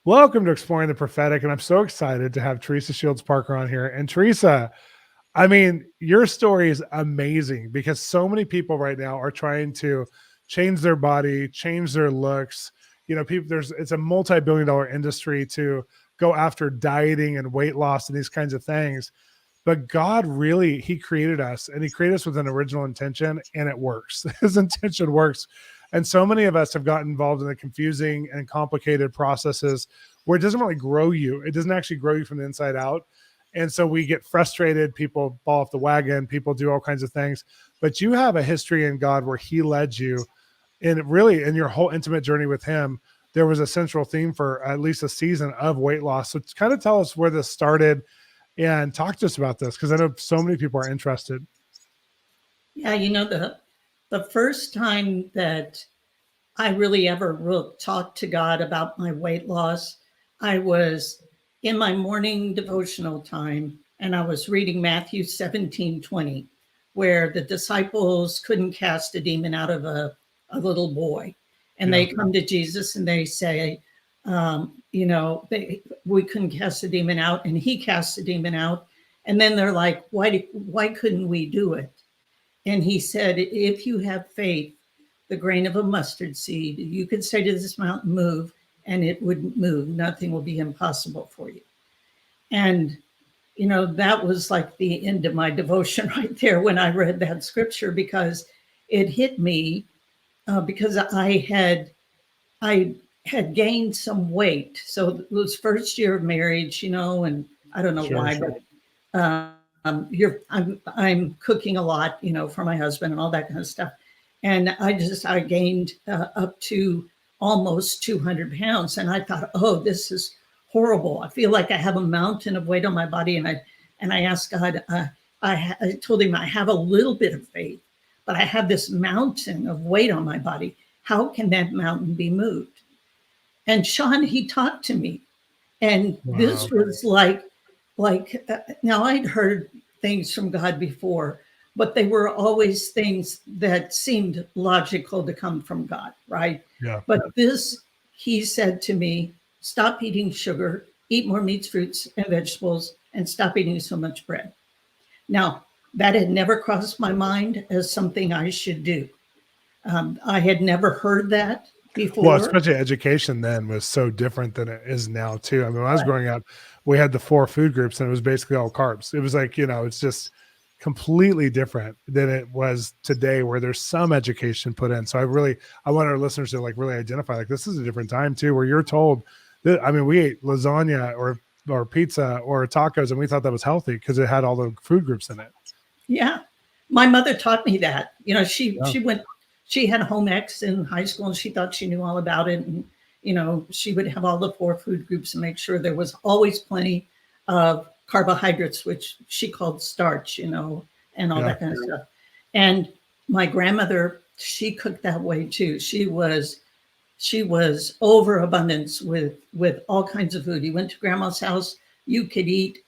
Welcome to Exploring the Prophetic, and I'm so excited to have Teresa Shields Parker on here. And Teresa, I mean, your story is amazing because so many people right now are trying to change their body, change their looks. You know, people, it's a multi-billion-dollar industry to go after dieting and weight loss and these kinds of things. But God really, He created us, and He created us with an original intention, and it works. His intention works. And so many of us have gotten involved in the confusing and complicated processes where it doesn't really grow you. It doesn't actually grow you from the inside out. And so we get frustrated. People fall off the wagon. People do all kinds of things. But you have a history in God where He led you. And really, in your whole intimate journey with Him, there was a central theme for at least a season of weight loss. So kind of tell us where this started and talk to us about this, because I know so many people are interested. Yeah, the first time that I really ever talked to God about my weight loss, I was in my morning devotional time, and I was reading Matthew 17:20, where the disciples couldn't cast a demon out of a little boy. And they come to Jesus and they say, we couldn't cast the demon out, and He cast the demon out. And then they're like, why couldn't we do it? And He said, if you have faith, the grain of a mustard seed, you could say to this mountain, move, and it wouldn't move. Nothing will be impossible for you. And, that was like the end of my devotion right there when I read that scripture, because it hit me because I had gained some weight. So it was first year of marriage, and I don't know why, but I'm cooking a lot, for my husband and all that kind of stuff. And I gained up to almost 200 pounds. And I thought, oh, this is horrible. I feel like I have a mountain of weight on my body. And I asked God, I told Him, I have a little bit of faith, but I have this mountain of weight on my body. How can that mountain be moved? And Shawn, he talked to me. And this was like now I'd heard things from God before, but they were always things that seemed logical to come from God, right? Yeah. But this, He said to me, stop eating sugar, eat more meats, fruits, and vegetables, and stop eating so much bread. Now, that had never crossed my mind as something I should do. I had never heard that before. Well, especially education then was so different than it is now, too. I mean, when I was growing up, we had the 4 food groups, and it was basically all carbs. It was like, it's just completely different than it was today, where there's some education put in. So I want our listeners to really identify, this is a different time too, where you're told that, I mean, we ate lasagna or pizza or tacos, and we thought that was healthy because it had all the food groups in it. Yeah. My mother taught me that, she had home ec in high school, and she thought she knew all about it. And, she would have all the 4 food groups and make sure there was always plenty of carbohydrates, which she called starch, and all that kind of stuff. And my grandmother, she cooked that way too. She was overabundance with all kinds of food. You went to grandma's house, you could eat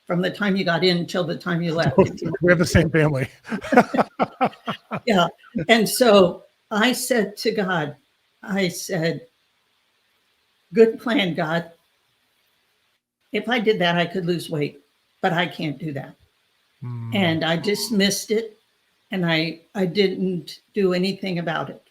from the time you got in until the time you left. We have the same family. Yeah. And so I said to God, good plan, God. If I did that, I could lose weight, but I can't do that. And I dismissed it, and I didn't do anything about it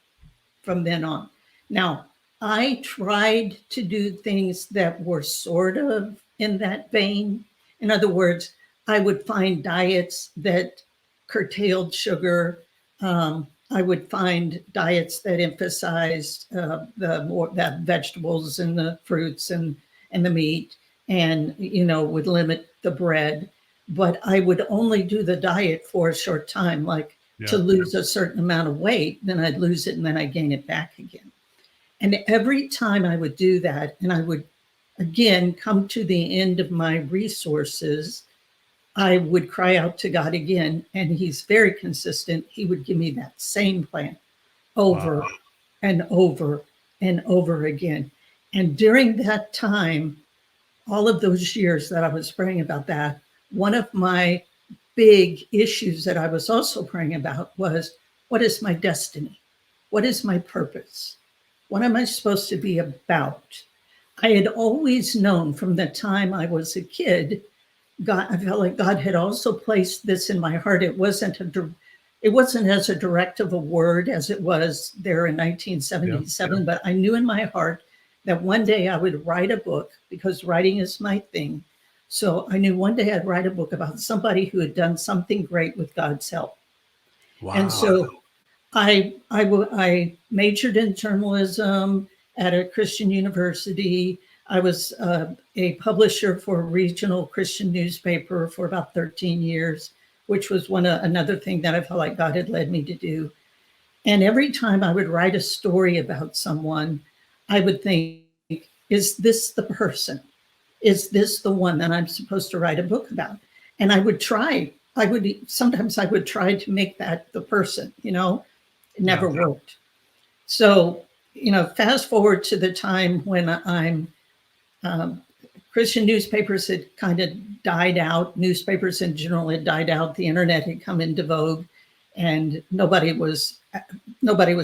from then on. Now, I tried to do things that were sort of in that vein. In other words, I would find diets that curtailed sugar. I would find diets that emphasized the vegetables and the fruits and the meat, and would limit the bread. But I would only do the diet for a short time, to lose a certain amount of weight. Then I'd lose it, and then I'd gain it back again. And every time I would do that, and I would again come to the end of my resources, I would cry out to God again, and He's very consistent. He would give me that same plan over and over and over again. And during that time, all of those years that I was praying about that, one of my big issues that I was also praying about was, what is my destiny? What is my purpose? What am I supposed to be about? I had always known from the time I was a kid, God, I felt like God had also placed this in my heart. It wasn't as a direct of a word as it was there in 1977, but I knew in my heart that one day I would write a book, because writing is my thing. So I knew one day I'd write a book about somebody who had done something great with God's help. Wow. And so I majored in journalism at a Christian university. I was a publisher for a regional Christian newspaper for about 13 years, which was another thing that I felt like God had led me to do. And every time I would write a story about someone, I would think, is this the person? Is this the one that I'm supposed to write a book about? And I would try. Sometimes I would try to make that the person, It never worked. So, fast forward to the time when Christian newspapers had kind of died out. Newspapers in general had died out. The internet had come into vogue, and nobody was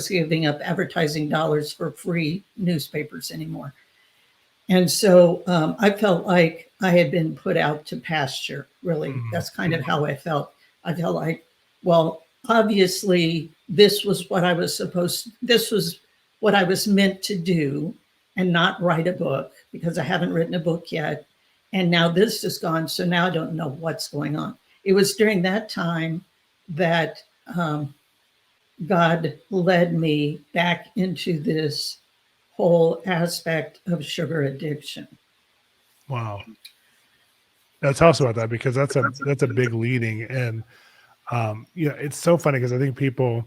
giving up advertising dollars for free newspapers anymore. And so I felt like I had been put out to pasture, really. That's kind of how I felt. I felt like, well, obviously this was what I was meant to do, and not write a book, because I haven't written a book yet. And now this is gone. So now I don't know what's going on. It was during that time that God led me back into this whole aspect of sugar addiction. Wow. Now tell us about that, because that's a big leading. And it's so funny, because I think people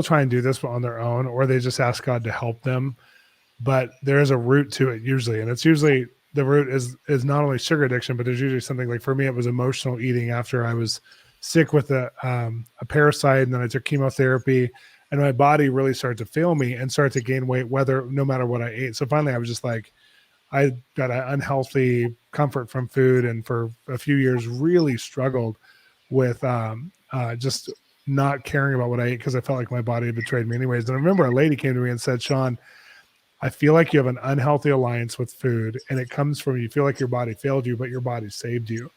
try and do this on their own, or they just ask God to help them. But there is a root to it usually, and it's usually the root is not only sugar addiction, but there's usually something like, for me, it was emotional eating after I was sick with a parasite, and then I took chemotherapy, and my body really started to fail me and started to gain weight, no matter what I ate. So finally I was just like, I got an unhealthy comfort from food, and for a few years really struggled with just not caring about what I ate, because I felt like my body had betrayed me anyways. And I remember a lady came to me and said, Shawn, I feel like you have an unhealthy alliance with food, and it comes from, you feel like your body failed you, but your body saved you.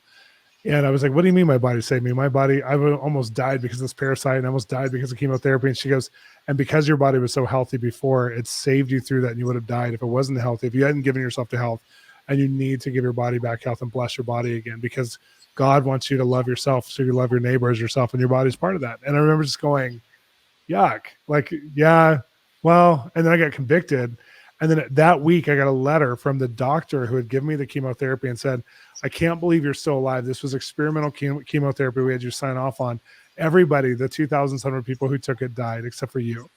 And I was like, what do you mean my body saved me? My body, I almost died because of this parasite, and I almost died because of chemotherapy. And she goes, and because your body was so healthy before, it saved you through that, and you would have died if it wasn't healthy, if you hadn't given yourself to health. And you need to give your body back health and bless your body again, because God wants you to love yourself, so you love your neighbor as yourself, and your body's part of that. And I remember just going, yuck, like, yeah, well, and then I got convicted. And then that week I got a letter from the doctor who had given me the chemotherapy and said, I can't believe you're still alive. This was experimental chemotherapy we had you sign off on. Everybody, the 2,700 people who took it, died except for you.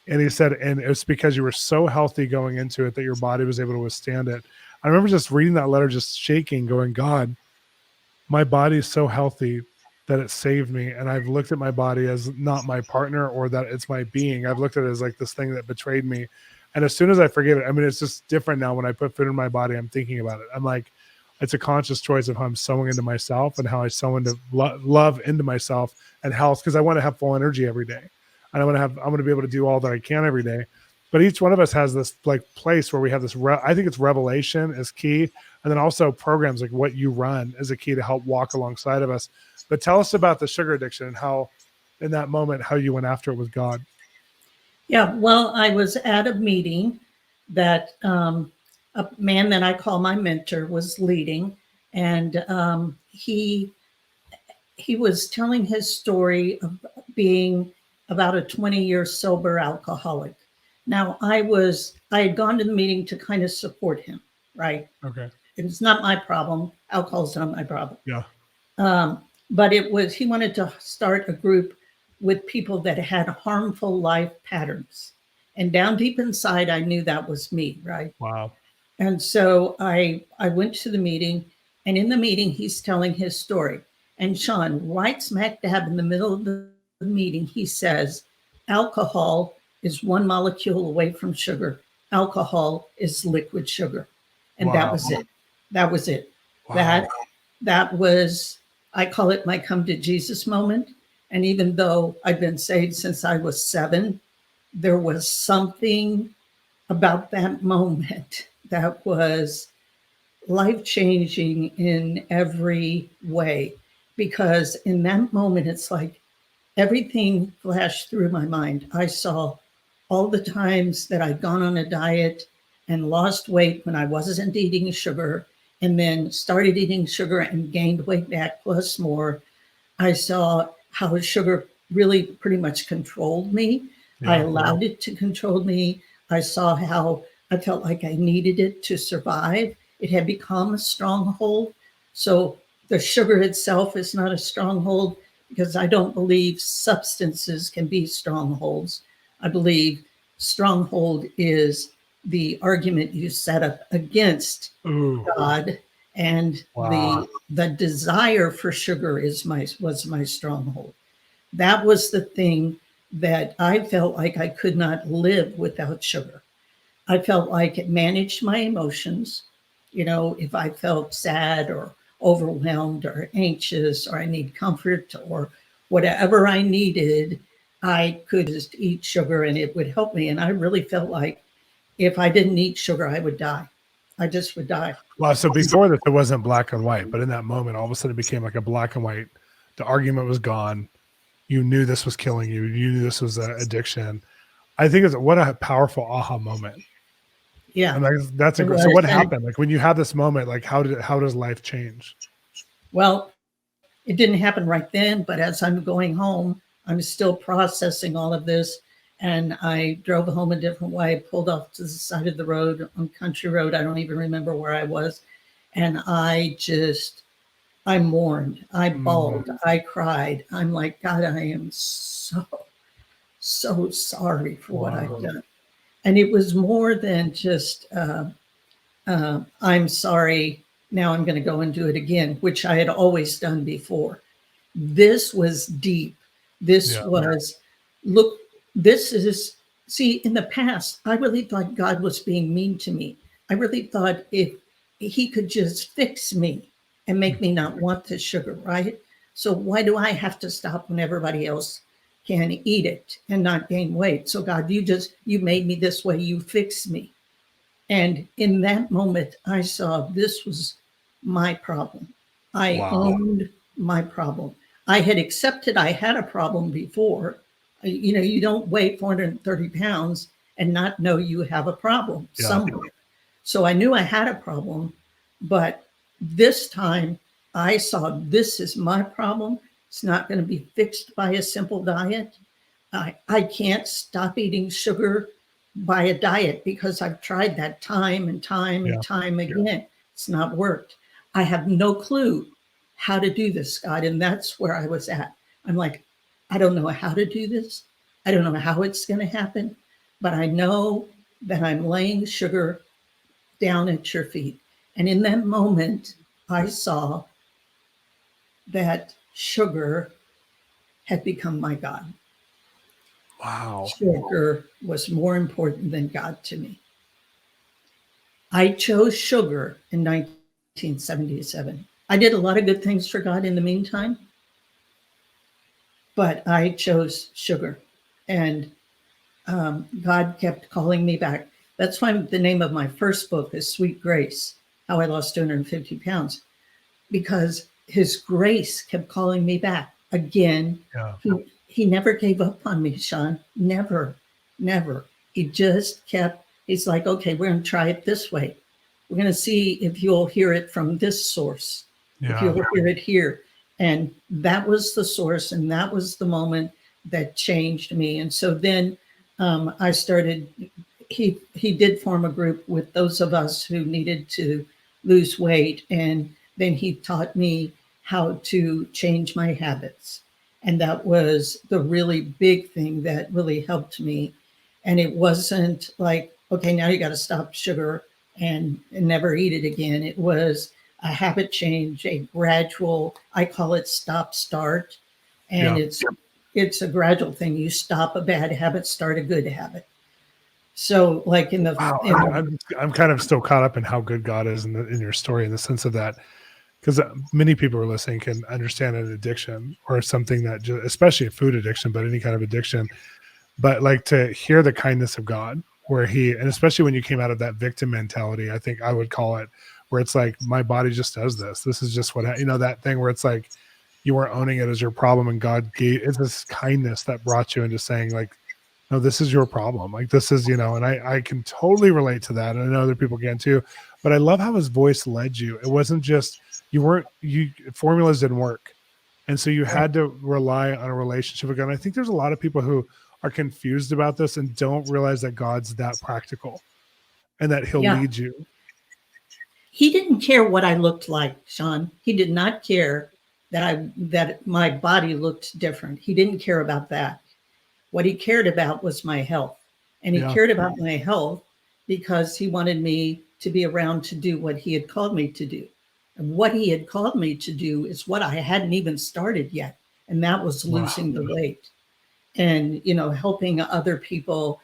And he said, and it's because you were so healthy going into it that your body was able to withstand it. I remember just reading that letter, just shaking, going, God, my body is so healthy that it saved me. And I've looked at my body as not my partner, or that it's my being. I've looked at it as like this thing that betrayed me. And as soon as I forget it, I mean, it's just different now. When I put food in my body, I'm thinking about it. I'm like, it's a conscious choice of how I'm sowing into myself, and how I sow into love into myself and health, because I want to have full energy every day. And I want to be able to do all that I can every day. But each one of us has this like place where we have this, I think it's revelation is key. And then also programs like what you run is a key to help walk alongside of us. But tell us about the sugar addiction, and how in that moment, how you went after it with God. Yeah, well, I was at a meeting that a man that I call my mentor was leading, and he was telling his story of being about a 20-year sober alcoholic. Now, I had gone to the meeting to kind of support him, right? Okay. It's not my problem. Alcohol's not my problem. Yeah. But he wanted to start a group with people that had harmful life patterns. And down deep inside, I knew that was me, right? Wow. And so I went to the meeting, and in the meeting, he's telling his story. And Shawn, right smack dab in the middle of the meeting, he says, alcohol is one molecule away from sugar. Alcohol is liquid sugar. And Wow. that was it. That was it. Wow. That was, I call it my come to Jesus moment. And even though I've been saved since I was 7, there was something about that moment that was life-changing in every way, because in that moment, it's like everything flashed through my mind. I saw all the times that I'd gone on a diet and lost weight when I wasn't eating sugar, and then started eating sugar and gained weight back plus more. I saw how sugar really pretty much controlled me. I allowed it to control me. I saw how I felt like I needed it to survive. It had become a stronghold. So the sugar itself is not a stronghold, because I don't believe substances can be strongholds. I believe stronghold is the argument you set up against God, and the desire for sugar was my stronghold. That was the thing that I felt like I could not live without sugar. I felt like it managed my emotions. You know, if I felt sad or overwhelmed or anxious, or I need comfort or whatever I needed, I could just eat sugar and it would help me. And I really felt like if I didn't eat sugar, I would die. I just would die. Wow. So before this, it wasn't black and white, but in that moment, all of a sudden it became like a black and white. The argument was gone. You knew this was killing you. You knew this was an addiction. I think what a powerful aha moment. Yeah. And that's a great. So what happened? Like when you have this moment, like how does life change? Well, it didn't happen right then, but as I'm going home, I'm still processing all of this. And I drove home a different way, pulled off to the side of the road on Country Road. I don't even remember where I was. And I mourned, I bawled, I cried. I'm like, God, I am so sorry for what I've done. And it was more than just, I'm sorry, now I'm going to go and do it again, which I had always done before. This was deep. This was, look, see, in the past, I really thought God was being mean to me. I really thought if he could just fix me and make me not want the sugar, right? So why do I have to stop when everybody else can eat it and not gain weight? So God, you made me this way, you fixed me. And in that moment, I saw this was my problem. I owned my problem. I had accepted I had a problem before. You know, you don't weigh 430 pounds and not know you have a problem somewhere. So I knew I had a problem, but this time I saw this is my problem. It's not going to be fixed by a simple diet. I can't stop eating sugar by a diet, because I've tried that time and time and time again. It's not worked. I have no clue how to do this, God. And that's where I was at. I'm like, I don't know how to do this. I don't know how it's going to happen, but I know that I'm laying sugar down at your feet. And in that moment, I saw that sugar had become my God. Wow. Sugar was more important than God to me. I chose sugar in 1977. I did a lot of good things for God in the meantime, but I chose sugar. And God kept calling me back. That's why the name of my first book is Sweet Grace, How I Lost 250 Pounds, because his grace kept calling me back again. He never gave up on me, Shawn. Never. He just kept, he's like, okay, we're going to try it this way. We're going to see if you'll hear it from this source, if you'll hear it here. And that was the source, and that was the moment that changed me. And so then I started, he did form a group with those of us who needed to lose weight. And then he taught me how to change my habits. And that was the really big thing that really helped me. And it wasn't like, okay, now you got to stop sugar and never eat it again. It was a habit change, a gradual, I call it stop start. And it's a gradual thing. You stop a bad habit, start a good habit. So like in the, I'm kind of still caught up in how good God is in your story, in the sense of that, because many people are listening can understand an addiction or something that, especially a food addiction, but any kind of addiction, but like to hear the kindness of God where and especially when you came out of that victim mentality, I think I would call it, where it's like, my body just does this. This is just what, that thing where it's like, you weren't owning it as your problem, and God it's this kindness that brought you into saying, like, no, this is your problem. Like, this is, and I can totally relate to that. And I know other people can too, but I love how his voice led you. It wasn't just, formulas didn't work. And so you had to rely on a relationship with God. And I think there's a lot of people who are confused about this and don't realize that God's that practical and that he'll lead you. He didn't care what I looked like, Shawn. He did not care that my body looked different. He didn't care about that. What he cared about was my health. And he cared about my health because he wanted me to be around to do what he had called me to do. And what he had called me to do is what I hadn't even started yet. And that was losing the weight and, helping other people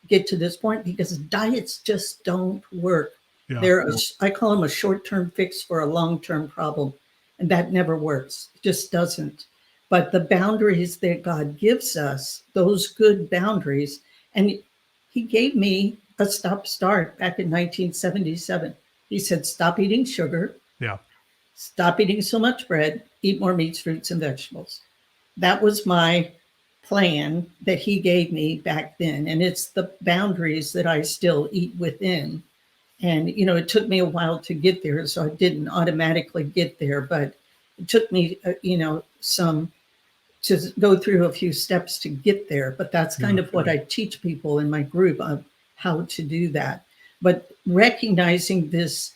get to this point, because diets just don't work. I call them a short-term fix for a long-term problem. And that never works. It just doesn't. But the boundaries that God gives us, those good boundaries, and he gave me a stop-start back in 1977. He said, stop eating sugar. Yeah. Stop eating so much bread, eat more meats, fruits, and vegetables. That was my plan that he gave me back then. And it's the boundaries that I still eat within. And, it took me a while to get there, so I didn't automatically get there, but it took me, to go through a few steps to get there. But that's kind of what I teach people in my group on how to do that. But recognizing this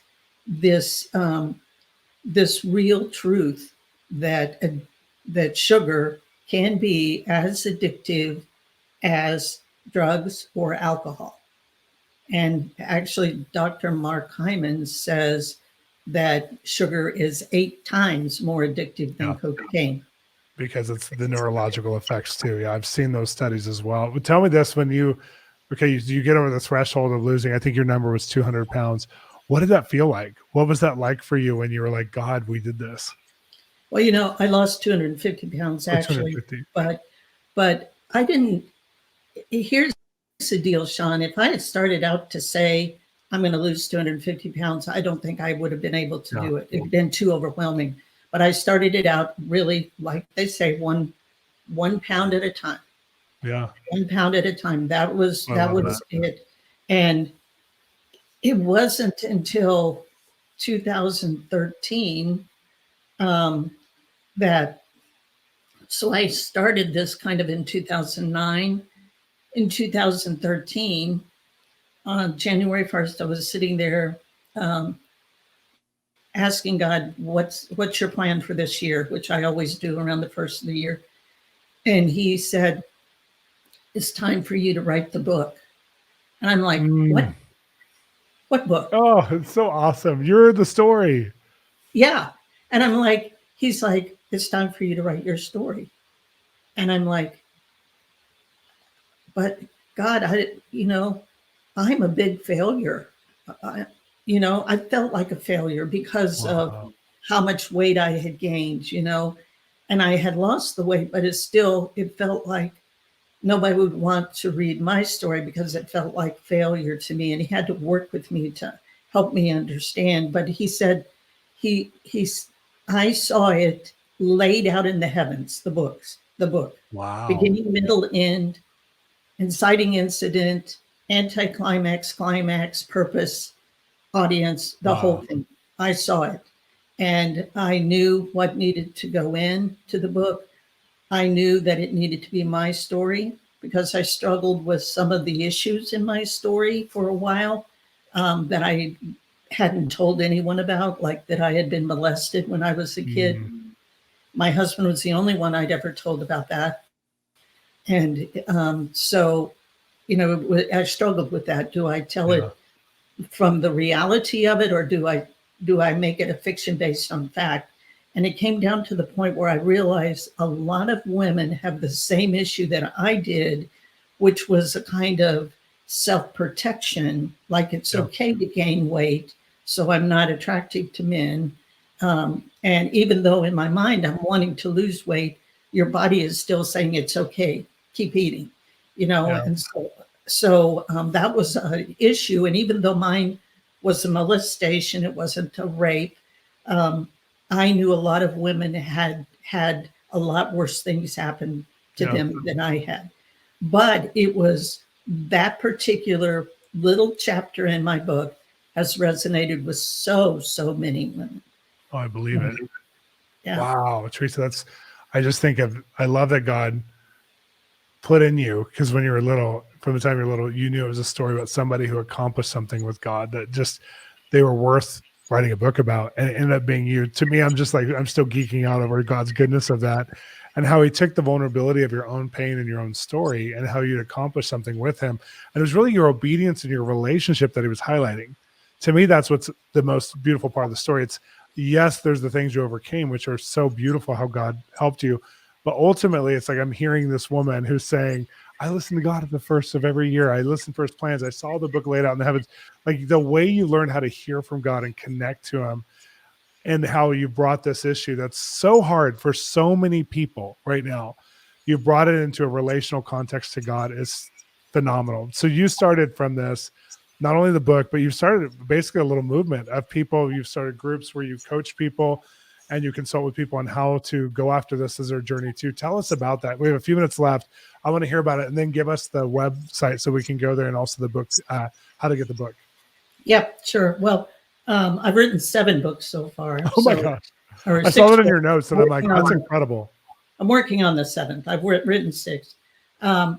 real truth that sugar can be as addictive as drugs or alcohol. And actually, Dr. Mark Hyman says that sugar is 8 times more addictive than cocaine. Because it's the neurological effects too. Yeah, I've seen those studies as well. But tell me this, when you get over the threshold of losing, I think your number was 200 pounds. What did that feel like? What was that like for you when you were like, God, we did this? Well, I lost 250 pounds actually, 250. But I didn't. Here's the deal, Shawn. If I had started out to say I'm going to lose 250 pounds, I don't think I would have been able to do it. It'd been too overwhelming. But I started it out really, like they say, one pound at a time. Yeah. 1 pound at a time. That was it. And it wasn't until 2013 so I started this kind of in 2009. In 2013, on January 1st, I was sitting there asking God, what's your plan for this year, which I always do around the first of the year. And he said, it's time for you to write the book. And I'm like, what? What book? Oh, it's so awesome. You're the story. Yeah. And I'm like, he's like, it's time for you to write your story. And I'm like, but God, I'm a big failure. I felt like a failure because of how much weight I had gained, and I had lost the weight, but it felt like nobody would want to read my story because it felt like failure to me. And he had to work with me to help me understand. But he said, I saw it laid out in the heavens, the book, wow, beginning, middle, end, inciting incident, anticlimax, climax, purpose, audience, the whole thing. I saw it. And I knew what needed to go into the book. I knew that it needed to be my story because I struggled with some of the issues in my story for a while that I hadn't told anyone about, like that I had been molested when I was a kid. My husband was the only one I'd ever told about that. And so, I struggled with that. Do I tell it from the reality of it, or do I make it a fiction based on fact? And it came down to the point where I realized a lot of women have the same issue that I did, which was a kind of self-protection, like it's okay to gain weight, so I'm not attractive to men. And even though in my mind I'm wanting to lose weight, your body is still saying it's okay, keep eating, and So that was an issue. And even though mine was a molestation, it wasn't a rape. I knew a lot of women had had a lot worse things happen to them than I had. But it was that particular little chapter in my book has resonated with so many women. Oh, I believe it. Yeah. Wow, Teresa, I love that God put in you, because when you were little, from the time you were little, you knew it was a story about somebody who accomplished something with God that just, they were worth writing a book about, and it ended up being you. To me, I'm just like, I'm still geeking out over God's goodness of that, and how he took the vulnerability of your own pain and your own story and how you'd accomplished something with him. And it was really your obedience and your relationship that he was highlighting. To me, that's what's the most beautiful part of the story. It's, yes, there's the things you overcame, which are so beautiful, how God helped you. But ultimately, it's like, I'm hearing this woman who's saying, I listen to God at the first of every year. I listen for his plans. I saw the book laid out in the heavens. Like, the way you learn how to hear from God and connect to him, and how you brought this issue that's so hard for so many people right now, you brought it into a relational context to God, is phenomenal. So you started from this, not only the book, but you've started basically a little movement of people. You've started groups where you coach people and you consult with people on how to go after this as their journey too. Tell us about that. We have a few minutes left. I want to hear about it, and then give us the website so we can go there, and also the books, how to get the book. Yep, sure. Well, I've written 7 books so far. Oh my gosh. Or I saw that in books. your notes, and I'm like, that's incredible. I'm working on the 7th. I've written 6. Yeah,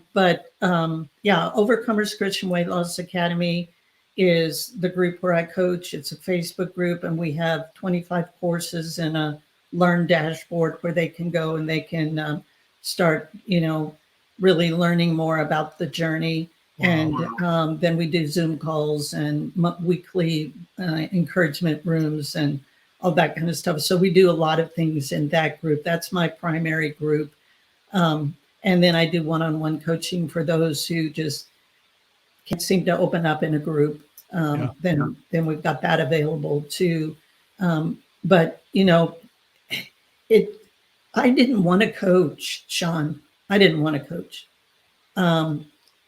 Overcomers Christian Weight Loss Academy is the group where I coach. It's a Facebook group, and we have 25 courses and a Learn dashboard where they can go and they can start, really learning more about the journey. Wow. And then we do Zoom calls and weekly encouragement rooms and all that kind of stuff. So we do a lot of things in that group. That's my primary group. And then I do one-on-one coaching for those who just can't seem to open up in a group. Then we've got that available too. But I didn't want to coach, Shawn. I didn't want to coach.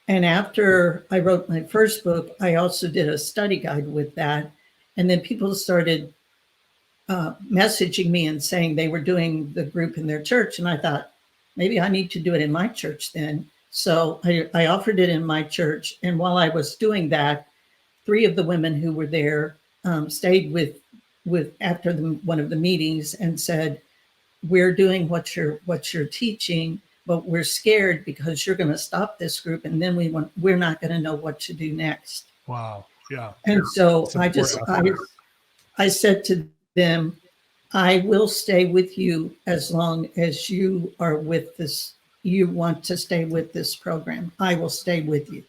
And after I wrote my first book, I also did a study guide with that. And then people started messaging me and saying they were doing the group in their church. And I thought, maybe I need to do it in my church then. So I offered it in my church. And while I was doing that, 3 of the women who were there stayed with after one of the meetings and said, we're doing what you're teaching, but we're scared because you're going to stop this group, and then we're not going to know what to do next. Wow. Yeah. And so I said to them, I will stay with you as long as you are with this. You want to stay with this program. I will stay with you.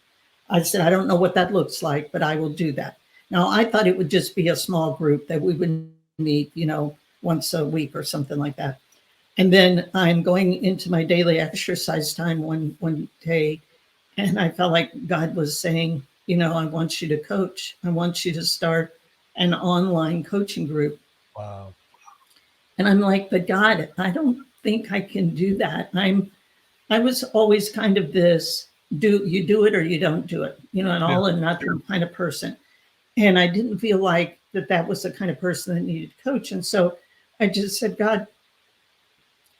I said, I don't know what that looks like, but I will do that. Now, I thought it would just be a small group that we would meet, once a week or something like that. And then I'm going into my daily exercise time one day, and I felt like God was saying, I want you to coach. I want you to start an online coaching group. Wow. And I'm like, but God, I don't think I can do that. I was always kind of this, you do it or you don't do it, an all or nothing kind of person. And I didn't feel like that was the kind of person that needed to coach. And so I just said, God,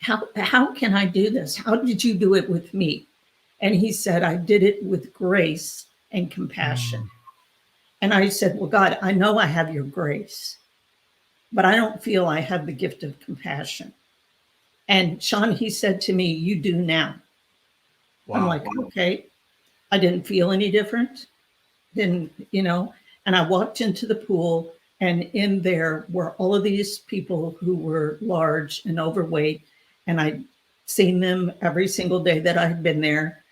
how can I do this? How did you do it with me? And he said, I did it with grace and compassion. And I said, well, God, I know I have your grace, but I don't feel I have the gift of compassion. And Shawn, he said to me, you do now. Wow. I'm like, okay. I didn't feel any different. And I walked into the pool, and in there were all of these people who were large and overweight. And I'd seen them every single day that I had been there,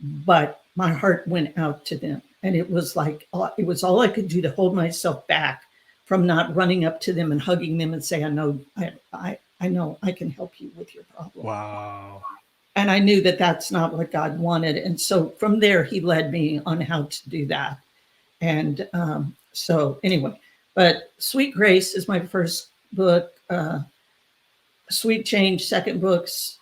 but my heart went out to them. And it was like, it was all I could do to hold myself back from not running up to them and hugging them and say, I know I can help you with your problem. Wow. And I knew that that's not what God wanted. And so from there, he led me on how to do that. And so anyway, but Sweet Grace is my first book. Sweet Change, second book's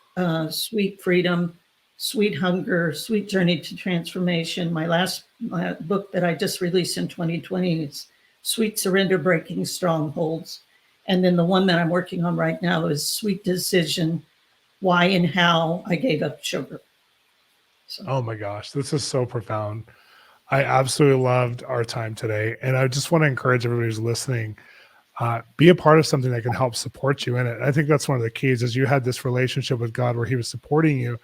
Sweet Freedom. Sweet Hunger, Sweet Journey to Transformation. My last book that I just released in 2020 is Sweet Surrender, Breaking Strongholds. And then the one that I'm working on right now is Sweet Decision, Why and How I Gave Up Sugar. So. Oh my gosh, this is so profound. I absolutely loved our time today. And I just want to encourage everybody who's listening, be a part of something that can help support you in it. I think that's one of the keys is you had this relationship with God where he was supporting you,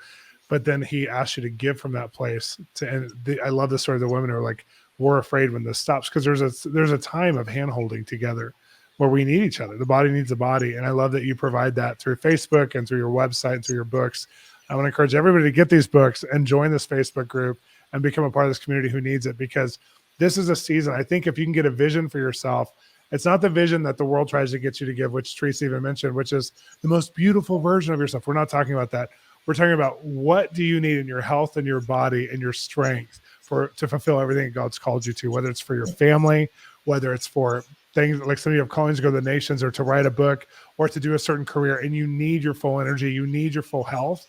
but then he asked you to give from that place. I love the story of the women who are like, we're afraid when this stops, because there's a time of hand holding together where we need each other. The body needs a body. And I love that you provide that through Facebook and through your website and through your books. I want to encourage everybody to get these books and join this Facebook group and become a part of this community who needs it, because this is a season. I think if you can get a vision for yourself, it's not the vision that the world tries to get you to give, which Teresa even mentioned, which is the most beautiful version of yourself. We're not talking about that. We're talking about what do you need in your health and your body and your strength to fulfill everything God's called you to, whether it's for your family, whether it's for things like some of you have callings to go to the nations or to write a book or to do a certain career, and you need your full energy, you need your full health.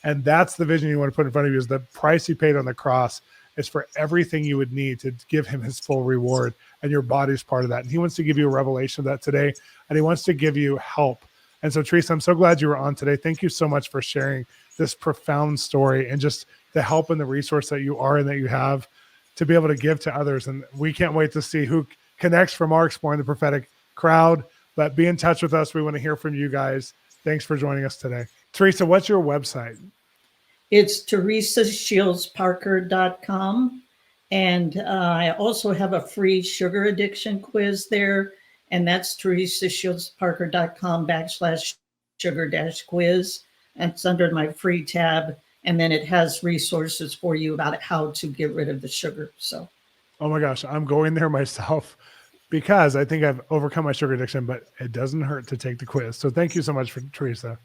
And that's the vision you want to put in front of you, is the price he paid on the cross is for everything you would need to give him his full reward. And your body's part of that. And he wants to give you a revelation of that today. And he wants to give you help. And so, Teresa, I'm so glad you were on today. Thank you so much for sharing this profound story and just the help and the resource that you are and that you have to be able to give to others. And we can't wait to see who connects from our Exploring the Prophetic crowd. But be in touch with us. We want to hear from you guys. Thanks for joining us today. Teresa, what's your website? It's teresashieldsparker.com. And I also have a free sugar addiction quiz there. And that's teresashieldsparker.com/sugar-quiz. It's under my free tab. And then it has resources for you about how to get rid of the sugar. So, oh my gosh, I'm going there myself because I think I've overcome my sugar addiction, but it doesn't hurt to take the quiz. So thank you so much, Teresa.